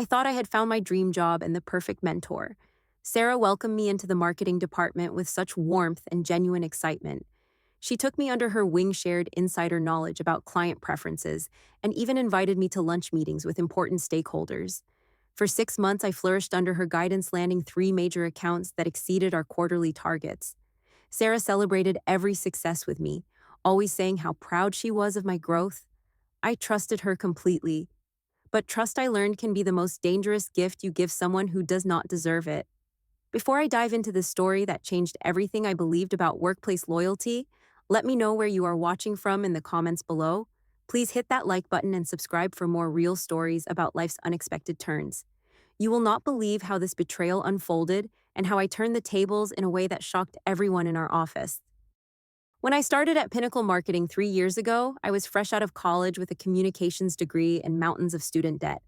I thought I had found my dream job and the perfect mentor. Sarah welcomed me into the marketing department with such warmth and genuine excitement. She took me under her wing, shared insider knowledge about client preferences, and even invited me to lunch meetings with important stakeholders. For 6 months, I flourished under her guidance, landing three major accounts that exceeded our quarterly targets. Sarah celebrated every success with me, always saying how proud she was of my growth. I trusted her completely, but trust, I learned, can be the most dangerous gift you give someone who does not deserve it. Before I dive into this story that changed everything I believed about workplace loyalty, let me know where you are watching from in the comments below. Please hit that like button and subscribe for more real stories about life's unexpected turns. You will not believe how this betrayal unfolded and how I turned the tables in a way that shocked everyone in our office. When I started at Pinnacle Marketing 3 years ago, I was fresh out of college with a communications degree and mountains of student debt.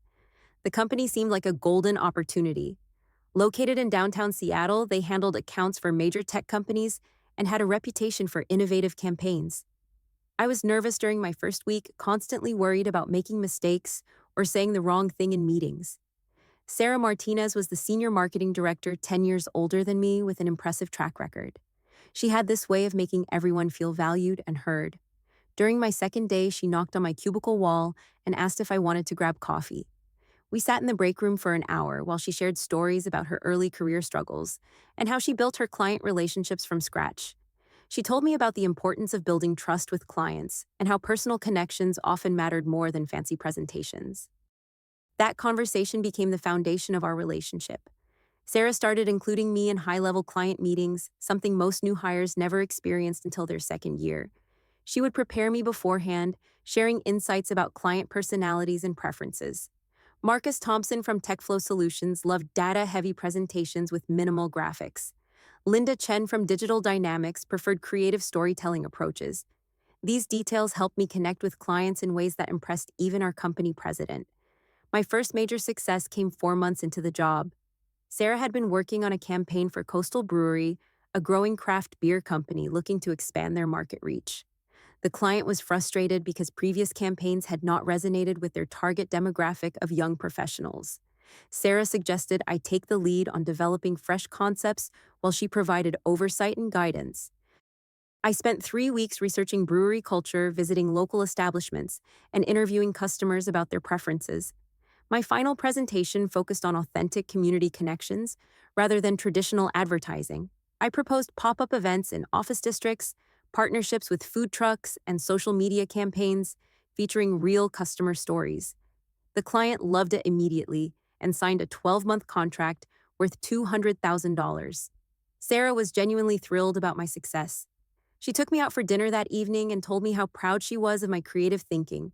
The company seemed like a golden opportunity. Located in downtown Seattle, they handled accounts for major tech companies and had a reputation for innovative campaigns. I was nervous during my first week, constantly worried about making mistakes or saying the wrong thing in meetings. Sarah Martinez was the senior marketing director, 10 years older than me, with an impressive track record. She had this way of making everyone feel valued and heard. During my second day, she knocked on my cubicle wall and asked if I wanted to grab coffee. We sat in the break room for an hour while she shared stories about her early career struggles and how she built her client relationships from scratch. She told me about the importance of building trust with clients and how personal connections often mattered more than fancy presentations. That conversation became the foundation of our relationship. Sarah started including me in high-level client meetings, something most new hires never experienced until their second year. She would prepare me beforehand, sharing insights about client personalities and preferences. Marcus Thompson from TechFlow Solutions loved data-heavy presentations with minimal graphics. Linda Chen from Digital Dynamics preferred creative storytelling approaches. These details helped me connect with clients in ways that impressed even our company president. My first major success came 4 months into the job. Sarah had been working on a campaign for Coastal Brewery, a growing craft beer company looking to expand their market reach. The client was frustrated because previous campaigns had not resonated with their target demographic of young professionals. Sarah suggested I take the lead on developing fresh concepts while she provided oversight and guidance. I spent 3 weeks researching brewery culture, visiting local establishments, and interviewing customers about their preferences. My final presentation focused on authentic community connections rather than traditional advertising. I proposed pop-up events in office districts, partnerships with food trucks, and social media campaigns featuring real customer stories. The client loved it immediately and signed a 12-month contract worth $200,000. Sarah was genuinely thrilled about my success. She took me out for dinner that evening and told me how proud she was of my creative thinking.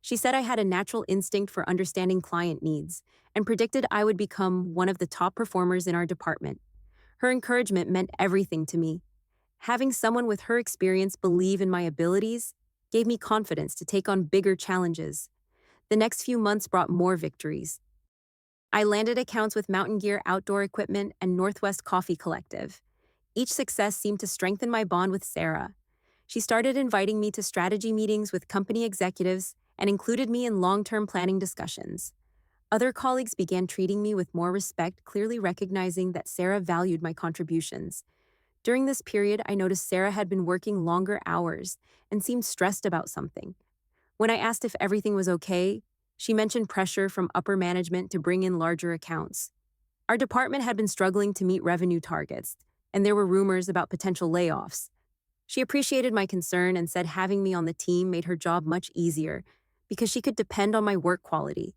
She said I had a natural instinct for understanding client needs and predicted I would become one of the top performers in our department. Her encouragement meant everything to me. Having someone with her experience believe in my abilities gave me confidence to take on bigger challenges. The next few months brought more victories. I landed accounts with Mountain Gear Outdoor Equipment and Northwest Coffee Collective. Each success seemed to strengthen my bond with Sarah. She started inviting me to strategy meetings with company executives and included me in long-term planning discussions. Other colleagues began treating me with more respect, clearly recognizing that Sarah valued my contributions. During this period, I noticed Sarah had been working longer hours and seemed stressed about something. When I asked if everything was okay, she mentioned pressure from upper management to bring in larger accounts. Our department had been struggling to meet revenue targets, and there were rumors about potential layoffs. She appreciated my concern and said having me on the team made her job much easier because she could depend on my work quality.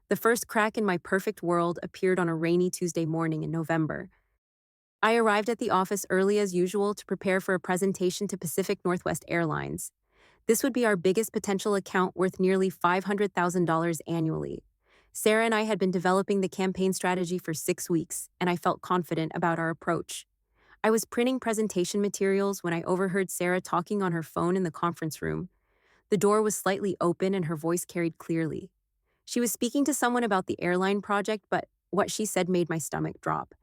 The first crack in my perfect world appeared on a rainy Tuesday morning in November. I arrived at the office early as usual to prepare for a presentation to Pacific Northwest Airlines. This would be our biggest potential account, worth nearly $500,000 annually. Sarah and I had been developing the campaign strategy for 6 weeks, and I felt confident about our approach. I was printing presentation materials when I overheard Sarah talking on her phone in the conference room. The door was slightly open and her voice carried clearly. She was speaking to someone about the airline project, but what she said made my stomach drop.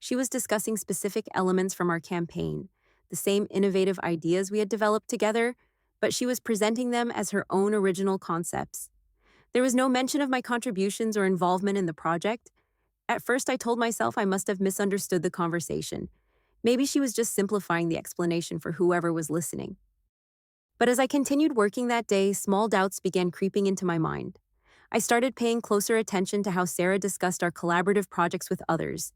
She was discussing specific elements from our campaign, the same innovative ideas we had developed together, but she was presenting them as her own original concepts. There was no mention of my contributions or involvement in the project. At first, I told myself I must have misunderstood the conversation. Maybe she was just simplifying the explanation for whoever was listening. But as I continued working that day, small doubts began creeping into my mind. I started paying closer attention to how Sarah discussed our collaborative projects with others.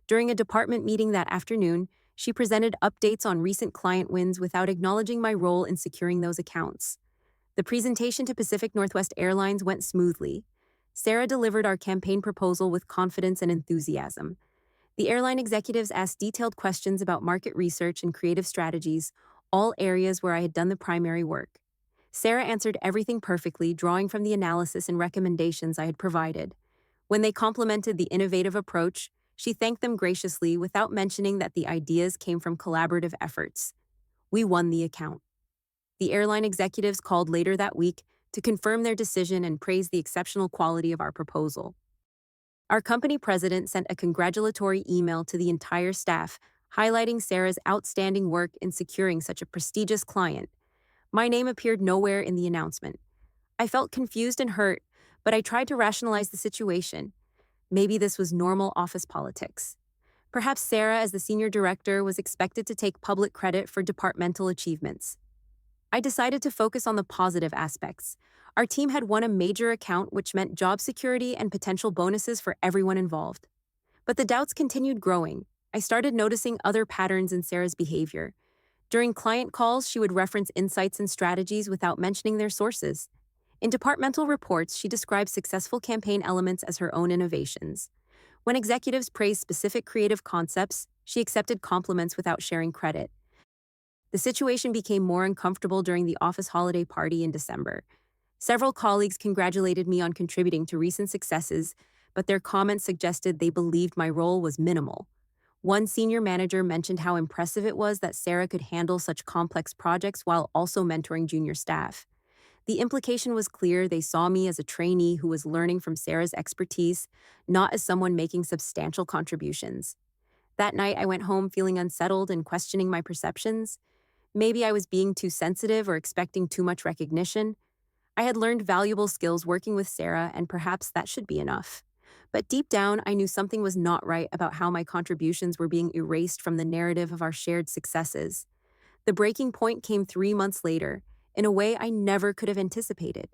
During a department meeting that afternoon, she presented updates on recent client wins without acknowledging my role in securing those accounts. The presentation to Pacific Northwest Airlines went smoothly. Sarah delivered our campaign proposal with confidence and enthusiasm. The airline executives asked detailed questions about market research and creative strategies, all areas where I had done the primary work. Sarah answered everything perfectly, drawing from the analysis and recommendations I had provided. When they complimented the innovative approach, she thanked them graciously without mentioning that the ideas came from collaborative efforts. We won the account. The airline executives called later that week to confirm their decision and praise the exceptional quality of our proposal. Our company president sent a congratulatory email to the entire staff, highlighting Sarah's outstanding work in securing such a prestigious client. My name appeared nowhere in the announcement. I felt confused and hurt, but I tried to rationalize the situation. Maybe this was normal office politics. Perhaps Sarah, as the senior director, was expected to take public credit for departmental achievements. I decided to focus on the positive aspects. Our team had won a major account, which meant job security and potential bonuses for everyone involved. But the doubts continued growing. I started noticing other patterns in Sarah's behavior. During client calls, she would reference insights and strategies without mentioning their sources. In departmental reports, she described successful campaign elements as her own innovations. When executives praised specific creative concepts, she accepted compliments without sharing credit. The situation became more uncomfortable during the office holiday party in December. Several colleagues congratulated me on contributing to recent successes, but their comments suggested they believed my role was minimal. One senior manager mentioned how impressive it was that Sarah could handle such complex projects while also mentoring junior staff. The implication was clear: they saw me as a trainee who was learning from Sarah's expertise, not as someone making substantial contributions. That night, I went home feeling unsettled and questioning my perceptions. Maybe I was being too sensitive or expecting too much recognition. I had learned valuable skills working with Sarah, and perhaps that should be enough. But deep down, I knew something was not right about how my contributions were being erased from the narrative of our shared successes. The breaking point came 3 months later, in a way I never could have anticipated.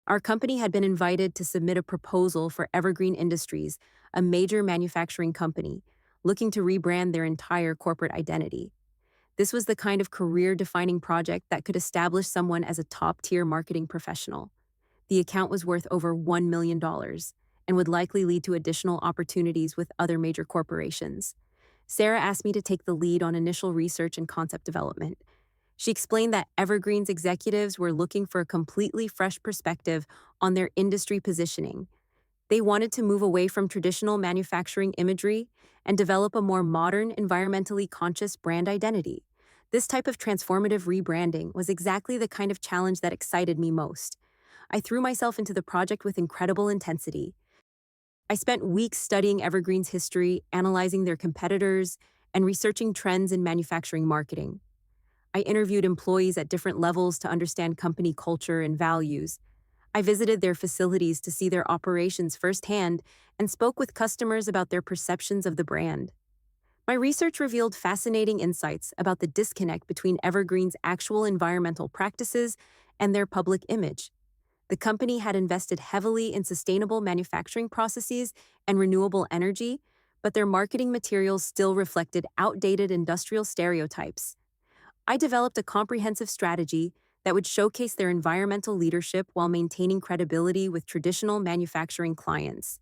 Our company had been invited to submit a proposal for Evergreen Industries, a major manufacturing company, looking to rebrand their entire corporate identity. This was the kind of career-defining project that could establish someone as a top-tier marketing professional. The account was worth over $1 million and would likely lead to additional opportunities with other major corporations. Sarah asked me to take the lead on initial research and concept development. She explained that Evergreen's executives were looking for a completely fresh perspective on their industry positioning. They wanted to move away from traditional manufacturing imagery and develop a more modern, environmentally conscious brand identity. This type of transformative rebranding was exactly the kind of challenge that excited me most. I threw myself into the project with incredible intensity. I spent weeks studying Evergreen's history, analyzing their competitors, and researching trends in manufacturing marketing. I interviewed employees at different levels to understand company culture and values. I visited their facilities to see their operations firsthand and spoke with customers about their perceptions of the brand. My research revealed fascinating insights about the disconnect between Evergreen's actual environmental practices and their public image. The company had invested heavily in sustainable manufacturing processes and renewable energy, but their marketing materials still reflected outdated industrial stereotypes. I developed a comprehensive strategy that would showcase their environmental leadership while maintaining credibility with traditional manufacturing clients.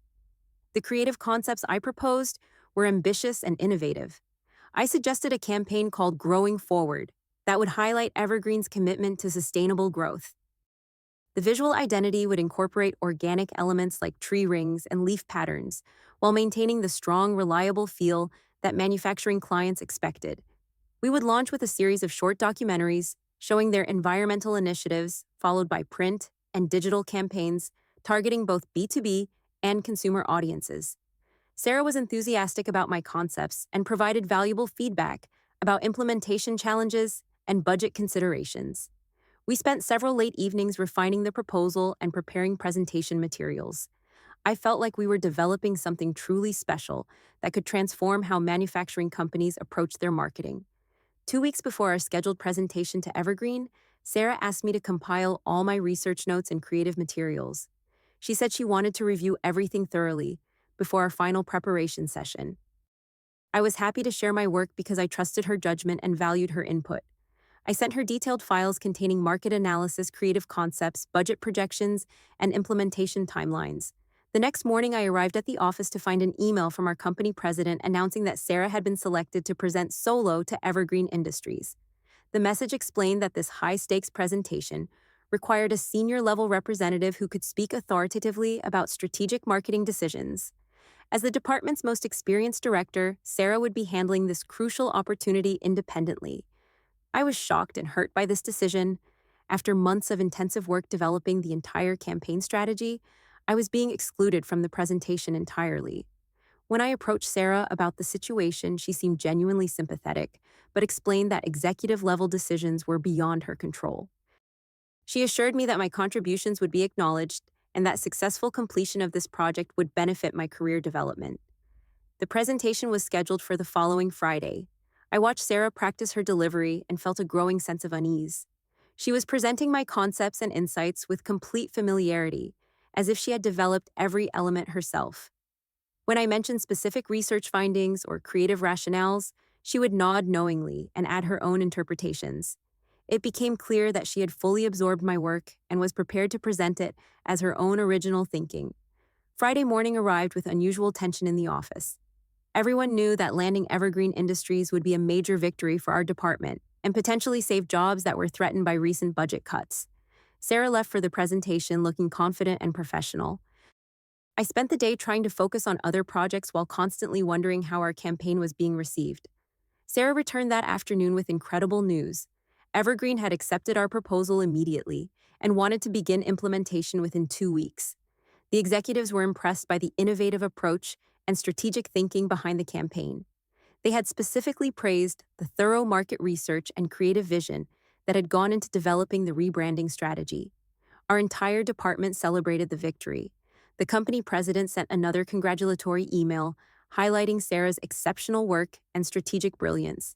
The creative concepts I proposed were ambitious and innovative. I suggested a campaign called Growing Forward that would highlight Evergreen's commitment to sustainable growth. The visual identity would incorporate organic elements like tree rings and leaf patterns, while maintaining the strong, reliable feel that manufacturing clients expected. We would launch with a series of short documentaries showing their environmental initiatives, followed by print and digital campaigns targeting both B2B and consumer audiences. Sarah was enthusiastic about my concepts and provided valuable feedback about implementation challenges and budget considerations. We spent several late evenings refining the proposal and preparing presentation materials. I felt like we were developing something truly special that could transform how manufacturing companies approach their marketing. 2 weeks before our scheduled presentation to Evergreen, Sarah asked me to compile all my research notes and creative materials. She said she wanted to review everything thoroughly before our final preparation session. I was happy to share my work because I trusted her judgment and valued her input. I sent her detailed files containing market analysis, creative concepts, budget projections, and implementation timelines. The next morning, I arrived at the office to find an email from our company president announcing that Sarah had been selected to present solo to Evergreen Industries. The message explained that this high stakes presentation required a senior level representative who could speak authoritatively about strategic marketing decisions. As the department's most experienced director, Sarah would be handling this crucial opportunity independently. I was shocked and hurt by this decision. After months of intensive work developing the entire campaign strategy, I was being excluded from the presentation entirely. When I approached Sarah about the situation, she seemed genuinely sympathetic, but explained that executive level decisions were beyond her control. She assured me that my contributions would be acknowledged and that successful completion of this project would benefit my career development. The presentation was scheduled for the following Friday. I watched Sarah practice her delivery and felt a growing sense of unease. She was presenting my concepts and insights with complete familiarity, as if she had developed every element herself. When I mentioned specific research findings or creative rationales, she would nod knowingly and add her own interpretations. It became clear that she had fully absorbed my work and was prepared to present it as her own original thinking. Friday morning arrived with unusual tension in the office. Everyone knew that landing Evergreen Industries would be a major victory for our department and potentially save jobs that were threatened by recent budget cuts. Sarah left for the presentation looking confident and professional. I spent the day trying to focus on other projects while constantly wondering how our campaign was being received. Sarah returned that afternoon with incredible news. Evergreen had accepted our proposal immediately and wanted to begin implementation within 2 weeks. The executives were impressed by the innovative approach and strategic thinking behind the campaign. They had specifically praised the thorough market research and creative vision that had gone into developing the rebranding strategy. Our entire department celebrated the victory. The company president sent another congratulatory email highlighting Sarah's exceptional work and strategic brilliance.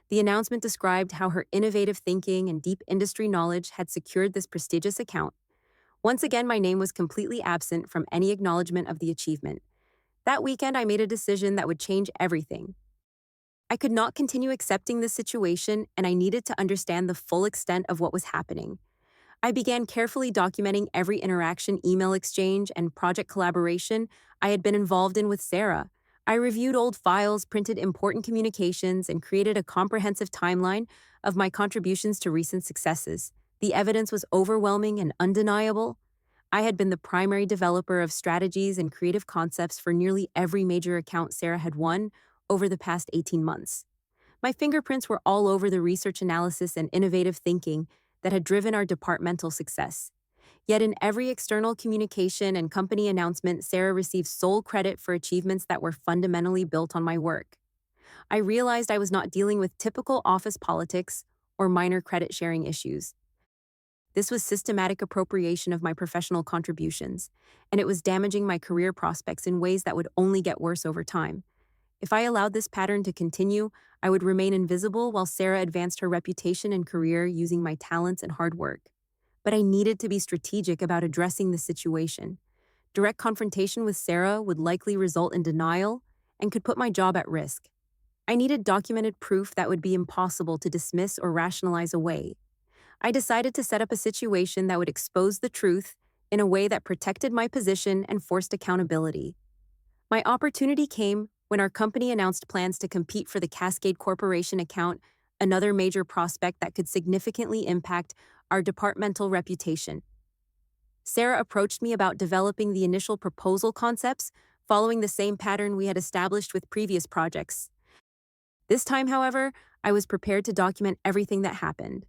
The announcement described how her innovative thinking and deep industry knowledge had secured this prestigious account. Once again, my name was completely absent from any acknowledgement of the achievement. That weekend, I made a decision that would change everything. I could not continue accepting this situation, and I needed to understand the full extent of what was happening. I began carefully documenting every interaction, email exchange, and project collaboration I had been involved in with Sarah. I reviewed old files, printed important communications, and created a comprehensive timeline of my contributions to recent successes. The evidence was overwhelming and undeniable. I had been the primary developer of strategies and creative concepts for nearly every major account Sarah had won over the past 18 months. My fingerprints were all over the research analysis and innovative thinking that had driven our departmental success. Yet in every external communication and company announcement, Sarah received sole credit for achievements that were fundamentally built on my work. I realized I was not dealing with typical office politics or minor credit-sharing issues. This was systematic appropriation of my professional contributions, and it was damaging my career prospects in ways that would only get worse over time. If I allowed this pattern to continue, I would remain invisible while Sarah advanced her reputation and career using my talents and hard work. But I needed to be strategic about addressing the situation. Direct confrontation with Sarah would likely result in denial and could put my job at risk. I needed documented proof that would be impossible to dismiss or rationalize away. I decided to set up a situation that would expose the truth in a way that protected my position and forced accountability. My opportunity came when our company announced plans to compete for the Cascade Corporation account, another major prospect that could significantly impact our departmental reputation. Sarah approached me about developing the initial proposal concepts, following the same pattern we had established with previous projects. This time, however, I was prepared to document everything that happened.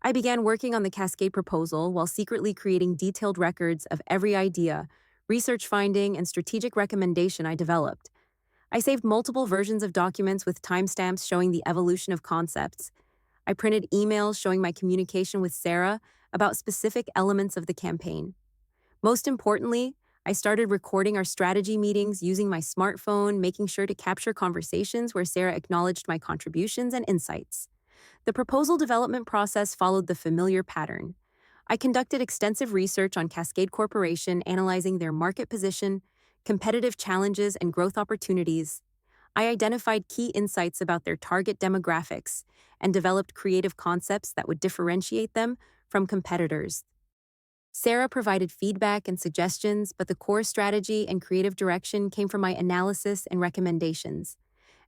I began working on the Cascade proposal while secretly creating detailed records of every idea, research finding, and strategic recommendation I developed. I saved multiple versions of documents with timestamps showing the evolution of concepts. I printed emails showing my communication with Sarah about specific elements of the campaign. Most importantly, I started recording our strategy meetings using my smartphone, making sure to capture conversations where Sarah acknowledged my contributions and insights. The proposal development process followed the familiar pattern. I conducted extensive research on Cascade Corporation, analyzing their market position, competitive challenges, and growth opportunities. I identified key insights about their target demographics and developed creative concepts that would differentiate them from competitors. Sarah provided feedback and suggestions, but the core strategy and creative direction came from my analysis and recommendations.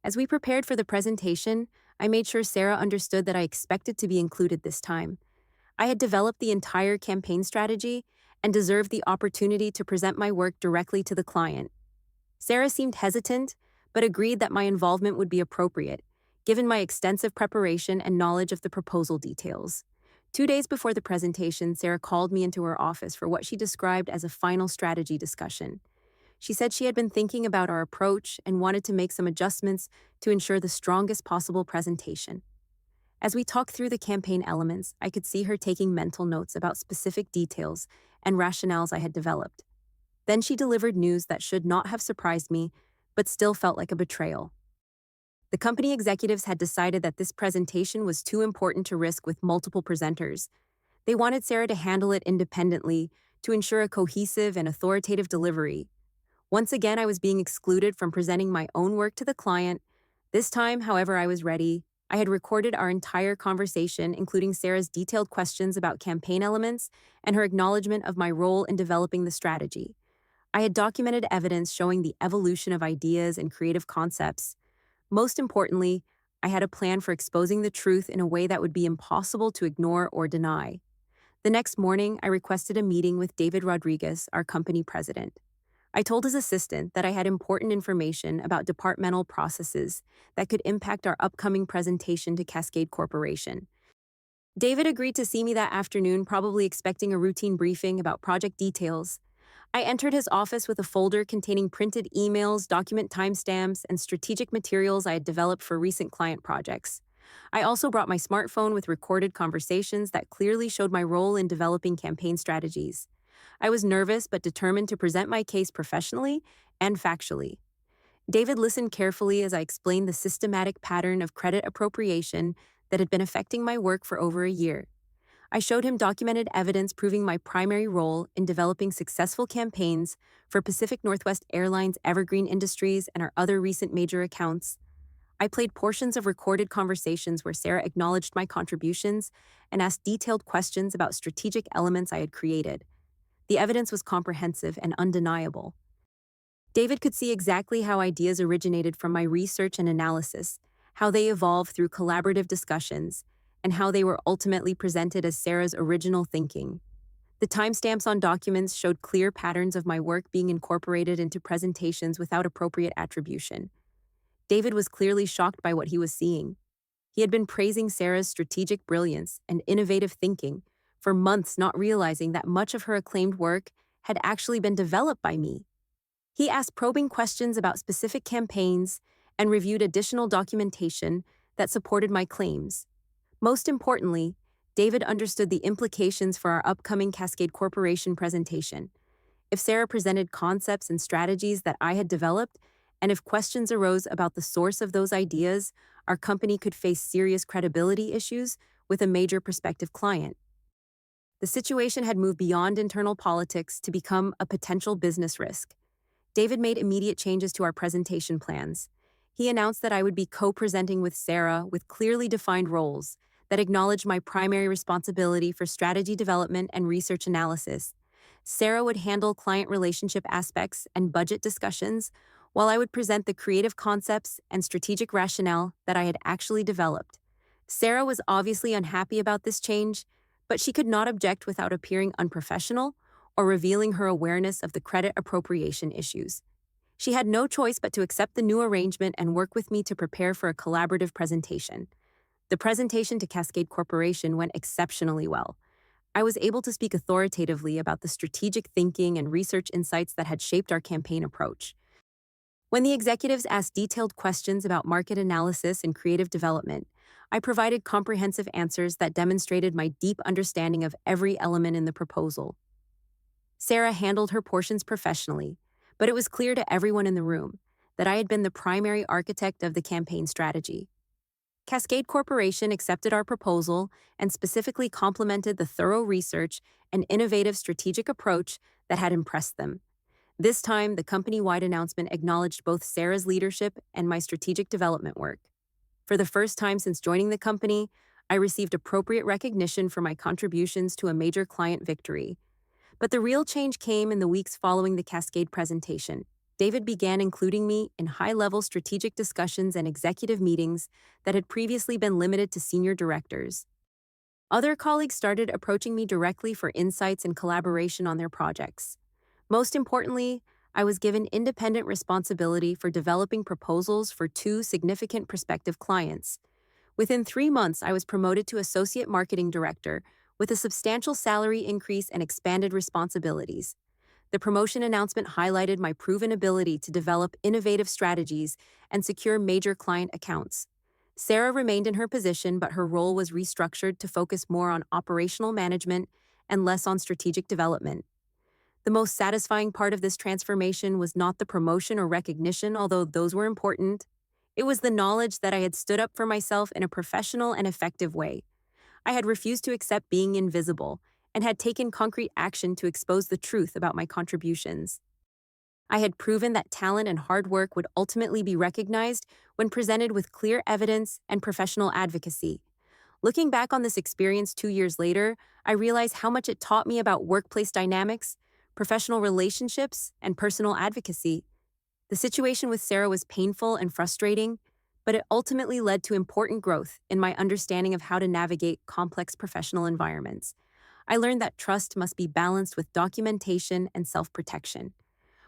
As we prepared for the presentation, I made sure Sarah understood that I expected to be included this time. I had developed the entire campaign strategy and deserved the opportunity to present my work directly to the client. Sarah seemed hesitant, but agreed that my involvement would be appropriate, given my extensive preparation and knowledge of the proposal details. 2 days before the presentation, Sarah called me into her office for what she described as a final strategy discussion. She said she had been thinking about our approach and wanted to make some adjustments to ensure the strongest possible presentation. As we talked through the campaign elements, I could see her taking mental notes about specific details and rationales I had developed. Then she delivered news that should not have surprised me, but still felt like a betrayal. The company executives had decided that this presentation was too important to risk with multiple presenters. They wanted Sarah to handle it independently to ensure a cohesive and authoritative delivery. Once again, I was being excluded from presenting my own work to the client. This time, however, I was ready. I had recorded our entire conversation, including Sarah's detailed questions about campaign elements and her acknowledgement of my role in developing the strategy. I had documented evidence showing the evolution of ideas and creative concepts. Most importantly, I had a plan for exposing the truth in a way that would be impossible to ignore or deny. The next morning, I requested a meeting with David Rodriguez, our company president. I told his assistant that I had important information about departmental processes that could impact our upcoming presentation to Cascade Corporation. David agreed to see me that afternoon, probably expecting a routine briefing about project details. I entered his office with a folder containing printed emails, document timestamps, and strategic materials I had developed for recent client projects. I also brought my smartphone with recorded conversations that clearly showed my role in developing campaign strategies. I was nervous but determined to present my case professionally and factually. David listened carefully as I explained the systematic pattern of credit appropriation that had been affecting my work for over a year. I showed him documented evidence proving my primary role in developing successful campaigns for Pacific Northwest Airlines, Evergreen Industries, and our other recent major accounts. I played portions of recorded conversations where Sarah acknowledged my contributions and asked detailed questions about strategic elements I had created. The evidence was comprehensive and undeniable. David could see exactly how ideas originated from my research and analysis, how they evolved through collaborative discussions, and how they were ultimately presented as Sarah's original thinking. The timestamps on documents showed clear patterns of my work being incorporated into presentations without appropriate attribution. David was clearly shocked by what he was seeing. He had been praising Sarah's strategic brilliance and innovative thinking for months, not realizing that much of her acclaimed work had actually been developed by me. He asked probing questions about specific campaigns and reviewed additional documentation that supported my claims. Most importantly, David understood the implications for our upcoming Cascade Corporation presentation. If Sarah presented concepts and strategies that I had developed, and if questions arose about the source of those ideas, our company could face serious credibility issues with a major prospective client. The situation had moved beyond internal politics to become a potential business risk. David made immediate changes to our presentation plans. He announced that I would be co-presenting with Sarah with clearly defined roles that acknowledged my primary responsibility for strategy development and research analysis. Sarah would handle client relationship aspects and budget discussions, while I would present the creative concepts and strategic rationale that I had actually developed. Sarah was obviously unhappy about this change, but she could not object without appearing unprofessional or revealing her awareness of the credit appropriation issues. She had no choice but to accept the new arrangement and work with me to prepare for a collaborative presentation. The presentation to Cascade Corporation went exceptionally well. I was able to speak authoritatively about the strategic thinking and research insights that had shaped our campaign approach. When the executives asked detailed questions about market analysis and creative development, I provided comprehensive answers that demonstrated my deep understanding of every element in the proposal. Sarah handled her portions professionally, but it was clear to everyone in the room that I had been the primary architect of the campaign strategy. Cascade Corporation accepted our proposal and specifically complimented the thorough research and innovative strategic approach that had impressed them. This time, the company-wide announcement acknowledged both Sarah's leadership and my strategic development work. For the first time since joining the company, I received appropriate recognition for my contributions to a major client victory. But the real change came in the weeks following the Cascade presentation. David began including me in high-level strategic discussions and executive meetings that had previously been limited to senior directors. Other colleagues started approaching me directly for insights and collaboration on their projects. Most importantly, I was given independent responsibility for developing proposals for two significant prospective clients. Within 3 months, I was promoted to Associate Marketing Director with a substantial salary increase and expanded responsibilities. The promotion announcement highlighted my proven ability to develop innovative strategies and secure major client accounts. Sarah remained in her position, but her role was restructured to focus more on operational management and less on strategic development. The most satisfying part of this transformation was not the promotion or recognition, although those were important. It was the knowledge that I had stood up for myself in a professional and effective way. I had refused to accept being invisible and had taken concrete action to expose the truth about my contributions. I had proven that talent and hard work would ultimately be recognized when presented with clear evidence and professional advocacy. Looking back on this experience 2 years later, I realize how much it taught me about workplace dynamics, professional relationships, and personal advocacy. The situation with Sarah was painful and frustrating, but it ultimately led to important growth in my understanding of how to navigate complex professional environments. I learned that trust must be balanced with documentation and self-protection.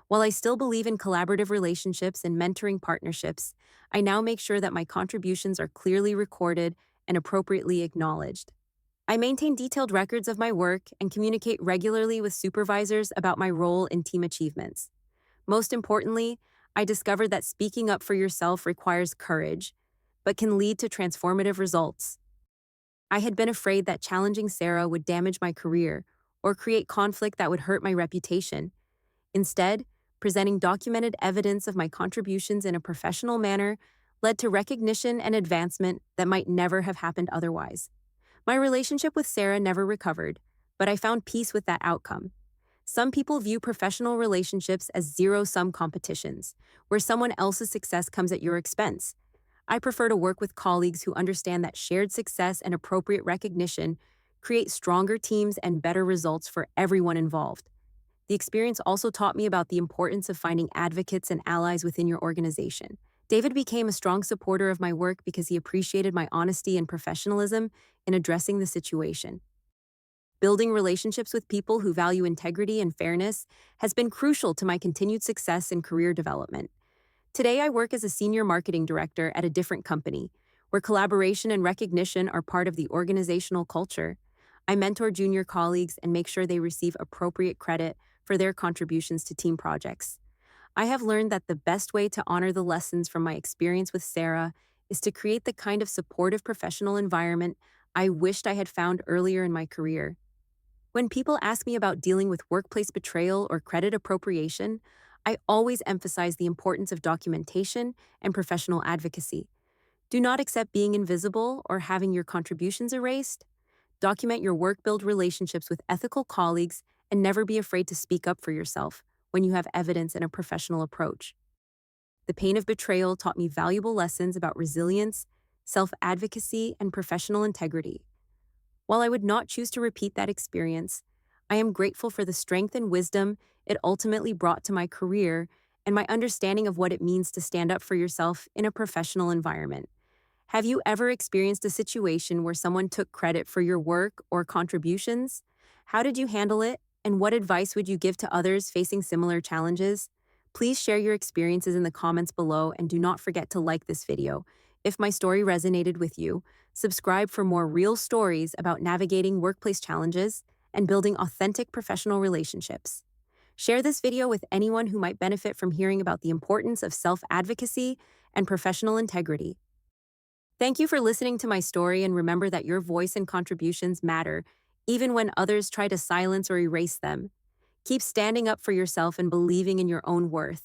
While I still believe in collaborative relationships and mentoring partnerships, I now make sure that my contributions are clearly recorded and appropriately acknowledged. I maintain detailed records of my work and communicate regularly with supervisors about my role in team achievements. Most importantly, I discovered that speaking up for yourself requires courage, but can lead to transformative results. I had been afraid that challenging Sarah would damage my career or create conflict that would hurt my reputation. Instead, presenting documented evidence of my contributions in a professional manner led to recognition and advancement that might never have happened otherwise. My relationship with Sarah never recovered, but I found peace with that outcome. Some people view professional relationships as zero-sum competitions, where someone else's success comes at your expense. I prefer to work with colleagues who understand that shared success and appropriate recognition create stronger teams and better results for everyone involved. The experience also taught me about the importance of finding advocates and allies within your organization. David became a strong supporter of my work because he appreciated my honesty and professionalism in addressing the situation. Building relationships with people who value integrity and fairness has been crucial to my continued success and career development. Today, I work as a senior marketing director at a different company, where collaboration and recognition are part of the organizational culture. I mentor junior colleagues and make sure they receive appropriate credit for their contributions to team projects. I have learned that the best way to honor the lessons from my experience with Sarah is to create the kind of supportive professional environment I wished I had found earlier in my career. When people ask me about dealing with workplace betrayal or credit appropriation, I always emphasize the importance of documentation and professional advocacy. Do not accept being invisible or having your contributions erased. Document your work, build relationships with ethical colleagues, and never be afraid to speak up for yourself when you have evidence and a professional approach. The pain of betrayal taught me valuable lessons about resilience, self-advocacy, and professional integrity. While I would not choose to repeat that experience, I am grateful for the strength and wisdom it ultimately brought to my career and my understanding of what it means to stand up for yourself in a professional environment. Have you ever experienced a situation where someone took credit for your work or contributions? How did you handle it, and what advice would you give to others facing similar challenges? Please share your experiences in the comments below and do not forget to like this video. If my story resonated with you, subscribe for more real stories about navigating workplace challenges and building authentic professional relationships. Share this video with anyone who might benefit from hearing about the importance of self-advocacy and professional integrity. Thank you for listening to my story, and remember that your voice and contributions matter, even when others try to silence or erase them. Keep standing up for yourself and believing in your own worth.